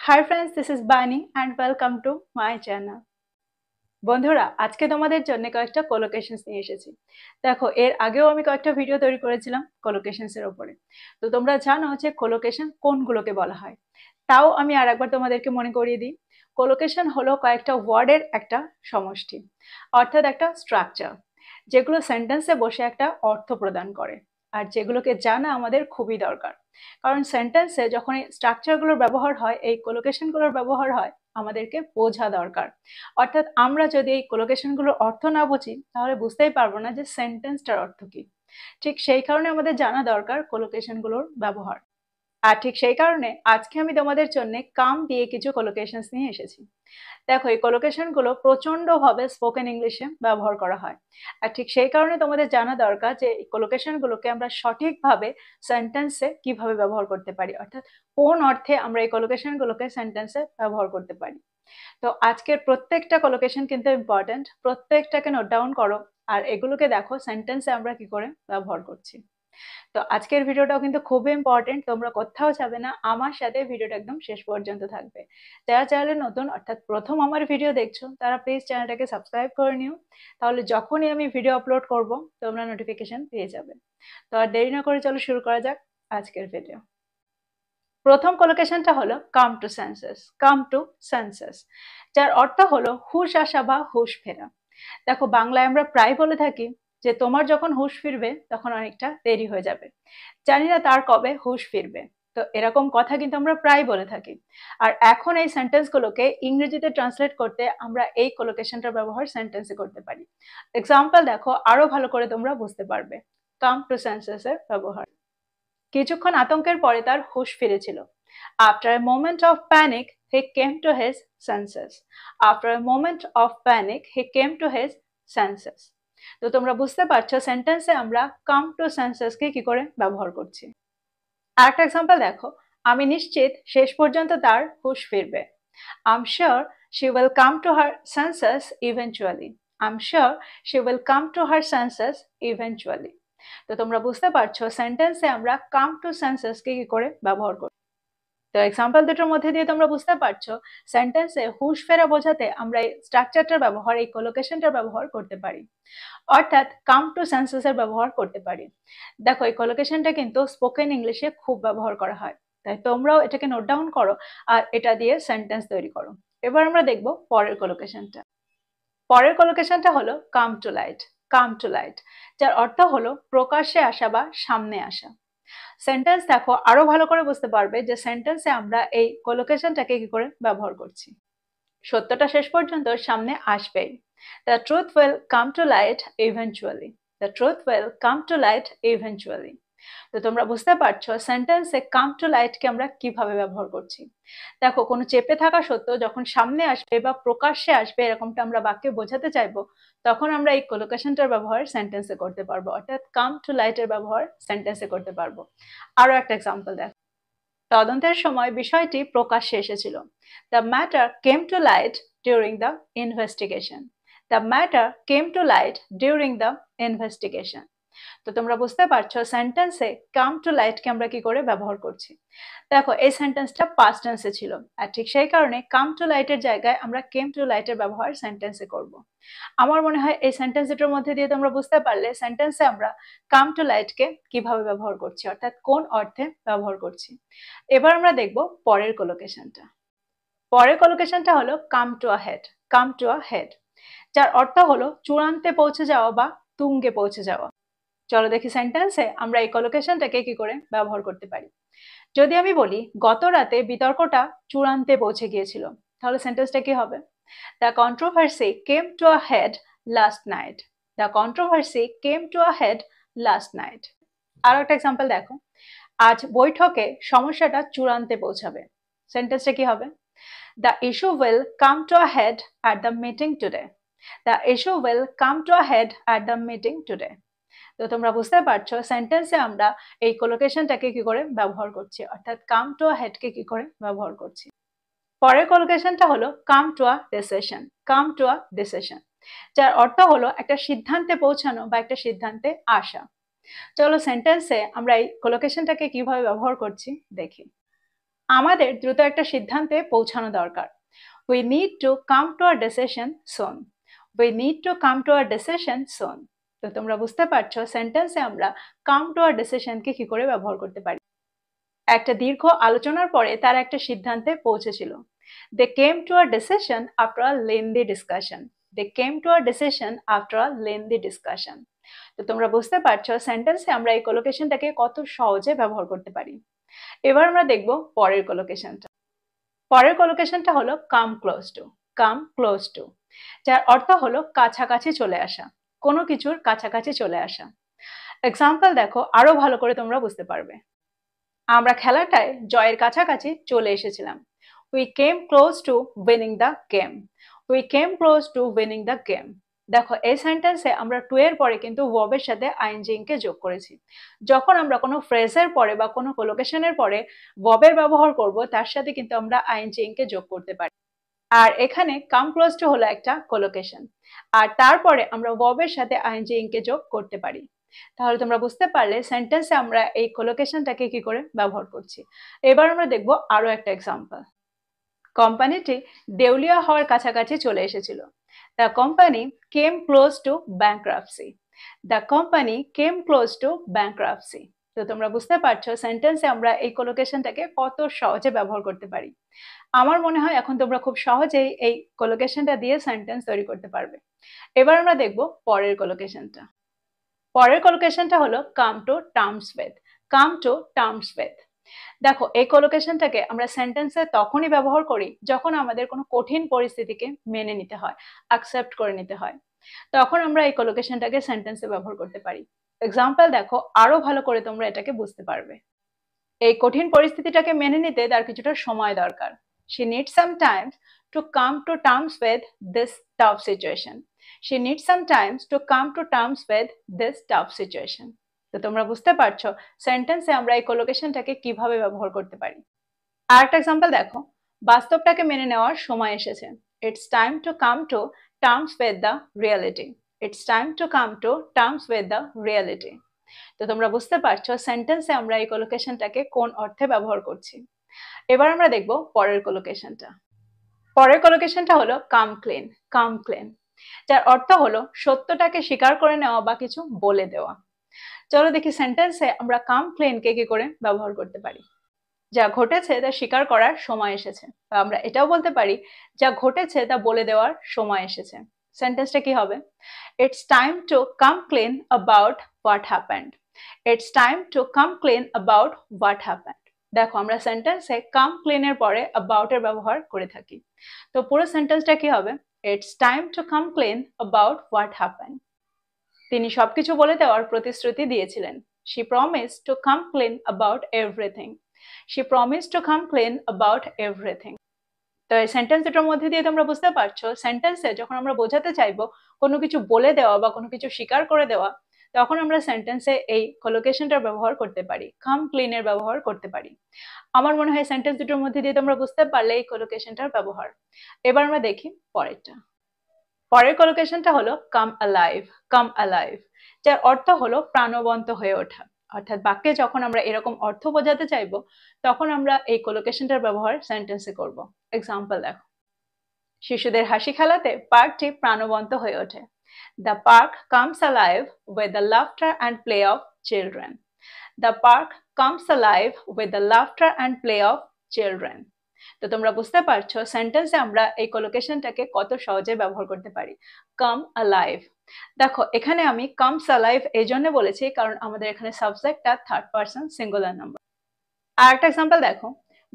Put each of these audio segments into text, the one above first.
Hi friends, this is Bani and welcome to my channel. বন্ধুরা আজকে তোমাদের জন্য কয়েকটা কোলোকেশনস নিয়ে এসেছি। দেখো এর আগেও আমি কয়েকটা ভিডিও তৈরি করেছিলাম কোলোকেশনস এর উপরে। তো তোমরা জানো যে কোলোকেশন কোনগুলোকে বলা হয়। তাও আমি আরেকবার তোমাদেরকে মনে করিয়ে দিই। কোলোকেশন হলো কয়েকটা ওয়ার্ডের একটা সমষ্টি, অর্থাৎ একটা স্ট্রাকচার, যেগুলো সেন্টেন্সে বসে একটা অর্থ প্রদান করে আর যেগুলোকে জানা আমাদের খুবই দরকার। কারণ সেন্টেন্সে যখন এই স্ট্রাকচারগুলোর ব্যবহার হয়, এই কোলোকেশনগুলোর ব্যবহার হয়, আমাদেরকে বোঝা দরকার। অর্থাৎ আমরা যদি এই কোলোকেশনগুলোর অর্থ না বুঝি তাহলে বুঝতেই পারবো না যে সেন্টেন্সটার অর্থ কি। ঠিক সেই কারণে আমাদের জানা দরকার কোলোকেশনগুলোর ব্যবহার। আর ঠিক সেই কারণে আজকে আমি তোমাদের জন্য কাম দিয়ে কিছু কোলোকেশনস নিয়ে এসেছি। দেখো এই কোলোকেশনগুলো প্রচন্ডভাবে স্পোকেন ইংলিশে ব্যবহার করা হয়। আর ঠিক সেই কারণে তোমাদের জানা দরকার যে এই কোলোকেশনগুলোকে আমরা সঠিকভাবে সেন্টেন্সে কিভাবে ব্যবহার করতে পারি, অর্থাৎ কোন অর্থে আমরা এই কোলোকেশনগুলোকে সেন্টেন্সে ব্যবহার করতে পারি। তো আজকের প্রত্যেকটা কোলোকেশন কিন্তু ইম্পর্টেন্ট, প্রত্যেকটাকে নোট ডাউন করো আর এগুলোকে দেখো সেন্টেন্সে আমরা কি করে ব্যবহার করছি। তো আজকের ভিডিওটাও কিন্তু খুবই ইম্পর্টেন্ট, তোমরা কোথাও যাবে না, আমার সাথে ভিডিওটা একদম শেষ পর্যন্ত থাকবে। যারা চ্যানেলে নতুন অর্থাৎ প্রথম আমার ভিডিও দেখছো তারা প্লিজ চ্যানেলটাকে সাবস্ক্রাইব করে নিও, তাহলে যখনই আমি ভিডিও আপলোড করব তোমরা নোটিফিকেশন পেয়ে যাবে। তো আর দেরি না করে চলো শুরু করা যাক আজকের ভিডিও। প্রথম কোলোকেশনটা হলো come to senses. Come to senses, যার অর্থ হলো হুঁশ আসা বা হুঁশ ফেরা। দেখো বাংলায় আমরা প্রায় বলে থাকি যে তোমার যখন হুঁশ ফিরবে তখন অনেকটা দেরি হয়ে যাবে, জানি না তার কবে হুঁশ ফিরবে। তো এরকম কথা কিন্তু আমরা প্রায় বলে থাকি। আর এখন এই সেন্টেন্সগুলোকে ইংরেজিতে ট্রান্সলেট করতে আমরা এই কোলোকেশনটার ব্যবহার সেন্টেন্সে করতে পারি। এক্সাম্পল দেখো, আরো ভালো করে তোমরা বুঝতে পারবে কাম টু সেন্সেস এর ব্যবহার। কিছুক্ষণ আতঙ্কের পরে তার হুঁশ ফিরেছিল। After a moment of panic, he came to his senses. After a moment of panic, he came to his senses. তো তোমরা বুঝতে পারছো সেন্টেন্সে আমরা কাম টু সেন্সেস কে কি করে ব্যবহার করছি। আরেকটা এক্সাম্পল দেখো, আমি নিশ্চিত শেষ পর্যন্ত তার হুঁশ ফিরবে। I'm sure she will come to her senses eventually. I'm sure she will come to her senses eventually. তো তোমরা বুঝতে পারছো সেন্টেন্সে আমরা কাম টু সেন্সেস কে কি করে ব্যবহার করি। তো এক্সাম্পল দুটোর মধ্যে দিয়ে তোমরা বুঝতে পারছো সেন্টেন্সে হুঁশ ফেরা বোঝাতে আমরা এই স্ট্রাকচারটার ব্যবহার, এই কোলোকেশনটার ব্যবহার করতে পারি, অর্থাৎ কাম টু সেন্সেস এর ব্যবহার করতে পারি। দেখো এই কোলোকেশনটা কিন্তু স্পোকেন ইংলিশে খুব ব্যবহার করা হয়, তাই তোমরাও এটাকে নোট ডাউন করো আর এটা দিয়ে সেন্টেন্স তৈরি করো। এবার আমরা দেখব পরের কোলোকেশনটা। পরের কোলোকেশনটা হলো come to light. Come to light, যার অর্থ হলো প্রকাশ্যে আসা বা সামনে আসা। সেন্টেন্স দেখো আরো ভালো করে বুঝতে পারবে যে সেন্টেন্সে আমরা এই কোলোকেশনটাকে কি করে ব্যবহার করছি। সত্যটা শেষ পর্যন্ত সামনে আসবেই। The truth will come to light eventually. The truth will come to light eventually. তো তোমরা বুঝতে পারছো সেন্টেন্সে কাম টু লাইটকে আমরা কিভাবে ব্যবহার করছি। দেখো কোনো চেপে থাকা সত্য যখন সামনে আসবে বা প্রকাশ্যে আসবে এরকমটা আমরা বাক্যে বোঝাতে চাইবো, তখন আমরা এই কোলোকেশনটার ব্যবহার সেন্টেন্সে করতে পারবো, অর্থাৎ কাম টু লাইটের ব্যবহার সেন্টেন্সে করতে পারবো। আরো একটা এক্সাম্পল দেখো, তদন্তের সময় বিষয়টি প্রকাশ্যে এসেছিল। The matter came to light during the investigation. The matter came to light during the investigation. তো তোমরা বুঝতে পারছো সেন্টেন্সে কাম টু লাইটকে আমরা কি করে ব্যবহার করছি। দেখো এই সেন্টেন্সটা পাস্ট টেন্সে ছিল আর ঠিক সেই কারণে কাম টু লাইটের জায়গায় আমরা কেম টু লাইটের ব্যবহার সেন্টেন্সে করব। আমার মনে হয় এই সেন্টেন্স দুটোর মধ্যে দিয়ে তোমরা বুঝতে পারলে সেন্টেন্সে আমরা কাম টু লাইটকে কিভাবে ব্যবহার করছি, অর্থাৎ কোন অর্থে ব্যবহার করছি। এবার আমরা দেখব পরের কোলোকেশনটা। পরের কোলোকেশনটা হলো come to a head. Come to a head, যার অর্থ হলো চূড়ান্তে পৌঁছে যাওয়া বা তুঙ্গে পৌঁছে যাওয়া। চলো দেখি সেন্টেন্সে আমরা এই কোলোকেশনটাকে কি করে ব্যবহার করতে পারি। যদি আমি বলি গত রাতে বিতর্কটা চূড়ান্তে পৌঁছে গিয়েছিল, তাহলে সেন্টেন্সটা কি হবে? The controversy came to a head last night. The controversy came to a head last night. আরো একটা এক্সাম্পল দেখো, আজ বৈঠকে সমস্যাটা চূড়ান্তে পৌঁছাবে। সেন্টেন্সটা কি হবে? The issue will come to a head at the meeting today. The issue will come to a head at the meeting today. তো তোমরা বুঝতে পারছো সেন্টেন্সে আমরা এই কোলোকেশনটাকে কি করে ব্যবহার করছি, অর্থাৎ কাম টু আ হেডকে কি করে ব্যবহার করছি। পরের কোলোকেশনটা হলো come to a decision. Come to a decision, যার অর্থ হলো একটা সিদ্ধান্তে পৌঁছানো বা একটা সিদ্ধান্তে আসা। চলো সেন্টেন্সে আমরা এই কোলোকেশনটাকে কিভাবে ব্যবহার করছি দেখি। আমাদের দ্রুত একটা সিদ্ধান্তে পৌঁছানো দরকার। We need to come to a decision soon. We need to come to a decision soon. তো তোমরা বুঝতে পারছো সেন্টেন্সে আমরা come to a decision কে কি করে ব্যবহার করতে পারি। একটা দীর্ঘ আলোচনার পরে তারা একটা সিদ্ধান্তে পৌঁছেছিল। They came to a decision after a lengthy discussion. They came to a decision after a lengthy discussion. তো তোমরা বুঝতে পারছো সেন্টেন্সে আমরা এই কোলোকেশনটাকে কত সহজে ব্যবহার করতে পারি। এবার আমরা দেখব পরের কোলোকেশনটা। পরের কোলোকেশনটা হলো come close to. Come close to, যার অর্থ হলো কাছাকাছি চলে আসা, কোনো কিছুর কাছাকাছি চলে আসা। এক্সাম্পল দেখো, আরো ভালো করে তোমরা বুঝতে পারবে। আমরা খেলাটায় জয়ের কাছাকাছি চলে এসেছিলাম। We came close to winning the game. We came close to winning the game. দেখো এই সেন্টেন্সে আমরা টু এর পরে কিন্তু ভার্বের সাথে আইএনজি কে যোগ করেছি। যখন আমরা কোনো ফ্রেজের পরে বা কোনো কোলোকেশনের পরে ভার্বের ব্যবহার করব, তার সাথে কিন্তু আমরা আইএনজি কে যোগ করতে পারি। আর এখানে কাম ক্লোজ টু হলো একটা কোলোকেশন, আর তারপরে আমরা ভার্বের সাথে আইএনজি কে যোগ করতে পারি। তাহলে তোমরা বুঝতে পারলে সেন্টেন্সে আমরা এই কোলোকেশনটাকে কি করে ব্যবহার করছি। এবার আমরা দেখব আরো একটা এক্সাম্পল। কোম্পানিটি দেউলিয়া হওয়ার কাছাকাছি চলে এসেছিল। The company came close two bankruptcy. The company came close two bankruptcy. তো তোমরা বুঝতে পারছো সেন্টেন্সে আমরা এই কোলোকেশনটাকে কত সহজে ব্যবহার করতে পারি। আমার মনে হয় এখন তোমরা খুব সহজেই এই কোলোকেশনটা দিয়ে সেন্টেন্স তৈরি করতে পারবে। এবার আমরা দেখব পরের কোলোকেশনটা। পরের কোলোকেশনটা হলো come to terms with. Come to terms with. দেখো এই কোলোকেশনটাকে আমরা সেন্টেন্সে তখনই ব্যবহার করি যখন আমাদের কোনো কঠিন পরিস্থিতিকে মেনে নিতে হয়, অ্যাকসেপ্ট করে নিতে হয়, তখন আমরা এই কোলোকেশনটাকে সেন্টেন্সে ব্যবহার করতে পারি। এক্সাম্পল দেখো, আরো ভালো করে তোমরা এটাকে বুঝতে পারবে। এই কঠিন পরিস্থিতিটাকে মেনে নিতে তার কিছুটা সময় দরকার। She needs some time to come to terms with this tough situation. She needs some time to come to terms with this tough situation. তো তোমরা বুঝতে পারছো সেন্টেন্সে আমরা এই কোলোকেশনটাকে কিভাবে ব্যবহার করতে পারি। আর একটা এক্সাম্পল দেখো, বাস্তবটাকে মেনে নেওয়ার সময় এসেছে। It's time to come to terms with the reality. It's time to come to terms with the reality. তো তোমরা বুঝতে পারছো সেন্টেন্সে আমরা এই কোলোকেশনটাকে কোন অর্থে ব্যবহার করছি। এবার আমরা দেখব পরের কোলোকেশনটা। পরের কোলোকেশনটা হলো কাম ক্লিন। কাম ক্লিন, যার অর্থ হলো সত্যটাকে স্বীকার করে নেওয়া বা কিছু বলে দেওয়া। চলো দেখি সেন্টেন্সে আমরা কাম ক্লিনকে কি করে ব্যবহার করতে পারি। যা ঘটেছে তা স্বীকার করার সময় এসেছে, বা আমরা এটাও বলতে পারি যা ঘটেছে তা বলে দেওয়ার সময় এসেছে। সেন্টেন্সটা কি হবে? It's time to come clean about what happened. It's time to come clean about what happened. দেখো আমরা সেন্টেন্সে কাম ক্লিন এর পরে about এর ব্যবহার করে থাকি। তো পুরো সেন্টেন্সটা কি হবে? It's time to come clean about what happened. তিনি সবকিছু বলে দেওয়ার প্রতিশ্রুতি দিয়েছিলেন। She promised to come clean about everything. She promised to come clean about everything. তো এই সেন্টেন্স দুটোর মধ্যে দিয়ে তোমরা বুঝতে পারছো সেন্টেন্সে যখন আমরা বোঝাতে চাইবো কোনো কিছু বলে দেওয়া বা কোনো কিছু স্বীকার করে দেওয়া, তখন আমরা সেন্টেন্সে এই কোলোকেশনটার ব্যবহার করতে পারি, কাম ক্লিন এর ব্যবহার করতে পারি। আমার মনে হয় সেন্টেন্স দুটোর মধ্যে দিয়ে তোমরা বুঝতে পারলে এই কোলোকেশনটার ব্যবহার। এবার আমরা দেখি পরেরটা। পরের কোলোকেশনটা হলো কাম অ্যালাইভ। কাম অ্যালাইভ, যার অর্থ হলো প্রাণবন্ত হয়ে ওঠা। অর্থাৎ বাক্যে যখন আমরা এরকম অর্থ বোঝাতে চাইবো তখন আমরা এই কোলোকেশনটার ব্যবহার সেন্টেন্সে করব। এক্সাম্পল দেখো, শিশুদের হাসি খেলাতে পার্কটি প্রাণবন্ত হয়ে ওঠে। The park comes alive with the laughter and play of children. The park comes alive with the laughter and play of children. তো তোমরা বুঝতে পারছো সেন্টেন্সে আমরা এই কোলোকেশনটাকে কত সহজে ব্যবহার করতে পারি। কাম অ্যালাইভ, দেখো এখানে আমি কামস অ্যালাইভ এই জন্য বলেছি কারণ আমাদের এখানে সাবজেক্টটা থার্ড পারসন সিঙ্গুলার নাম্বার। আর একটা এক্সাম্পল দেখো,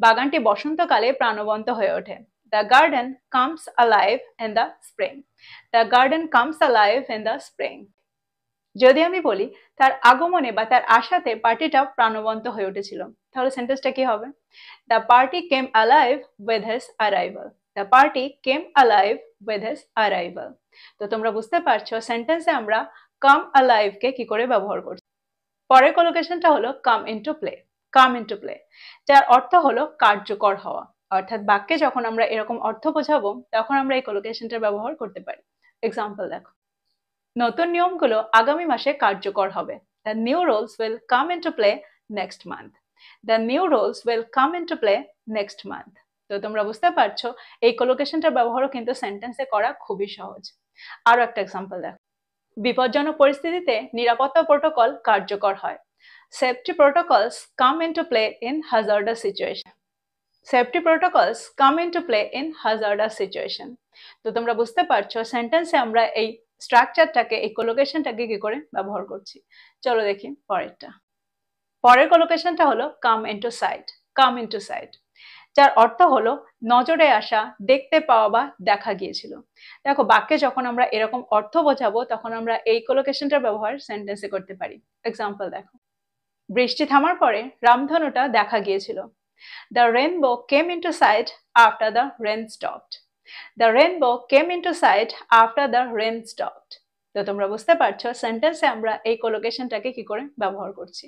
বাগানটি বসন্তকালে প্রাণবন্ত হয়ে ওঠে। The garden comes alive in the spring. The garden comes alive in the spring. যদি আমি বলি তার আগমনে বা তার আশাতে পার্টিটা প্রাণবন্ত হয়ে উঠেছিল, তাহলে সেন্টেন্সটা কি হবে? The party came alive with his arrival. The party came alive with his arrival. তো তোমরা বুঝতে পারছো সেন্টেন্সে আমরা কাম অ্যালাইভ কে কি করে ব্যবহার করছি। পরের কোলোকেশনটা হলো কাম ইনটু প্লে। কাম ইনটু প্লে, যার অর্থ হলো কার্যকর হওয়া। অর্থাৎ বাক্যে যখন আমরা এরকম অর্থ বোঝাবো তখন আমরা এই কোলোকেশনটার ব্যবহার করতে পারি। এক্সাম্পল দেখো, নতুন নিয়মগুলো আগামী মাসে কার্যকর হবে। The new rules will come into play next month. The new rules will come into play next month. তো তোমরা বুঝতে পারছো এই কোলোকেশনটার ব্যবহারও কিন্তু সেন্টেন্সে করা খুবই সহজ। আরো একটা এক্সাম্পল দেখো, বিপজ্জনক পরিস্থিতিতে নিরাপত্তা প্রোটোকল কার্যকর হয়। Safety protocols come into play in hazardous situation. Safety protocols come into play in hazardous situation. তো তোমরা বুঝতে পারছো সেন্টেন্সে আমরা এই স্ট্রাকচারটাকে, এই কোলোকেশনটাকে কি করে ব্যবহার করছি। চলো দেখি পরেরটা। পরের কোলোকেশনটা হলো কাম ইনটু সাইট। কাম ইনটু সাইট, যার অর্থ হলো নজরে আসা, দেখতে পাওয়া বা দেখা গিয়েছিল। দেখো বাক্যে যখন আমরা এরকম অর্থ বোঝাবো তখন আমরা এই কোলোকেশনটার ব্যবহার সেন্টেন্সে করতে পারি। এক্সাম্পল দেখো, বৃষ্টি থামার পরে রামধনুটা দেখা গিয়েছিল। The rainbow came into sight after the rain stopped. The rainbow came into sight after the rain stopped. তো তোমরা বুঝতে পারছো সেন্টেন্সে আমরা এই কোলোকেশনটাকে কি করে ব্যবহার করছি।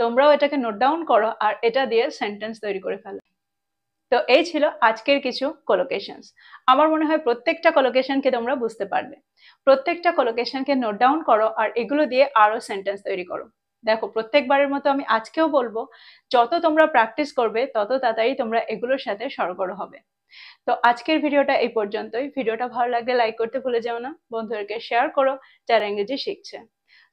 তোমরাও এটাকে নোট ডাউন করো আর এটা দিয়ে সেন্টেন্স তৈরি করে ফেলো। তো এই ছিল আজকের কিছু কোলোকেশনস। আমার মনে হয় প্রত্যেকটা কোলোকেশনকে তোমরা বুঝতে পারবে। প্রত্যেকটা কোলোকেশনকে নোট ডাউন করো আর এগুলো দিয়ে আরো সেন্টেন্স তৈরি করো। দেখো প্রত্যেকবারের মতো আমি আজকেও বলবো, যত তোমরা প্র্যাকটিস করবে তত তাড়াতাড়ি তোমরা এগুলোর সাথে সরগর হবে। তো আজকের ভিডিওটা এই পর্যন্তই। ভিডিওটা ভালো লাগলে লাইক করতে ভুলে যেও না, বন্ধুদেরকে শেয়ার করো যারা ইংরেজি শিখছে।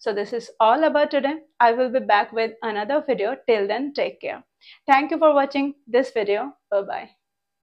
So this is all about today. I will be back with another video. Till then, take care. Thank you for watching this video. Bye bye.